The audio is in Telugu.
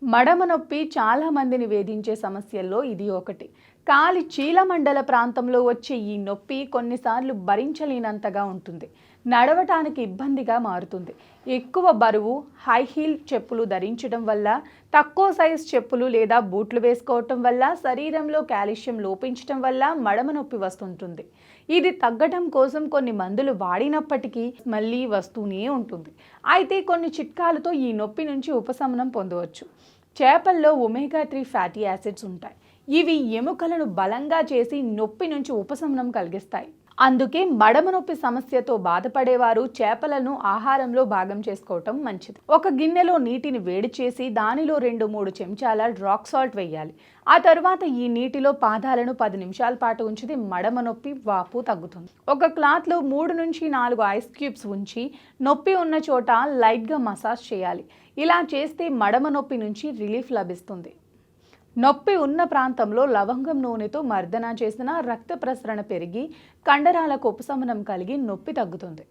మడమ నొప్పి చాలా మందిని వేధించే సమస్యల్లో ఇది ఒకటి. కాలి చీలమండల ప్రాంతంలో వచ్చే ఈ నొప్పి కొన్నిసార్లు భరించలేనంతగా ఉంటుంది. నడవటానికి ఇబ్బందిగా మారుతుంది. ఎక్కువ బరువు, హై హీల్ చెప్పులు ధరించడం వల్ల, తక్కువ సైజ్ చెప్పులు లేదా బూట్లు వేసుకోవటం వల్ల, శరీరంలో కాల్షియం లోపించటం వల్ల మడమ నొప్పి వస్తుంటుంది. ఇది తగ్గటం కోసం కొన్ని మందులు వాడినప్పటికీ మళ్ళీ వస్తూనే ఉంటుంది. అయితే కొన్ని చిట్కాలతో ఈ నొప్పి నుంచి ఉపశమనం పొందవచ్చు. చేపల్లో ఒమేగా 3 ఫ్యాటీ యాసిడ్స్ ఉంటాయి. ఇవి ఎముకలను బలంగా చేసి నొప్పి నుంచి ఉపశమనం కలిగిస్తాయి. అందుకే మడమ నొప్పి సమస్యతో బాధపడేవారు చేపలను ఆహారంలో భాగం చేసుకోవటం మంచిది. ఒక గిన్నెలో నీటిని వేడి చేసి దానిలో 2-3 చెంచాల రాక్ సాల్ట్ వేయాలి. ఆ తర్వాత ఈ నీటిలో పాదాలను 10 నిమిషాల పాటు ఉంచితే మడమ నొప్పి, వాపు తగ్గుతుంది. ఒక క్లాత్లో 3-4 ఐస్ క్యూబ్స్ ఉంచి నొప్పి ఉన్న చోట లైట్గా మసాజ్ చేయాలి. ఇలా చేస్తే మడమ నొప్పి నుంచి రిలీఫ్ లభిస్తుంది. నొప్పి ఉన్న ప్రాంతంలో లవంగం నూనెతో మర్దన చేసిన రక్త ప్రసరణ పెరిగి కండరాలకు ఉపశమనం కలిగి నొప్పి తగ్గుతుంది.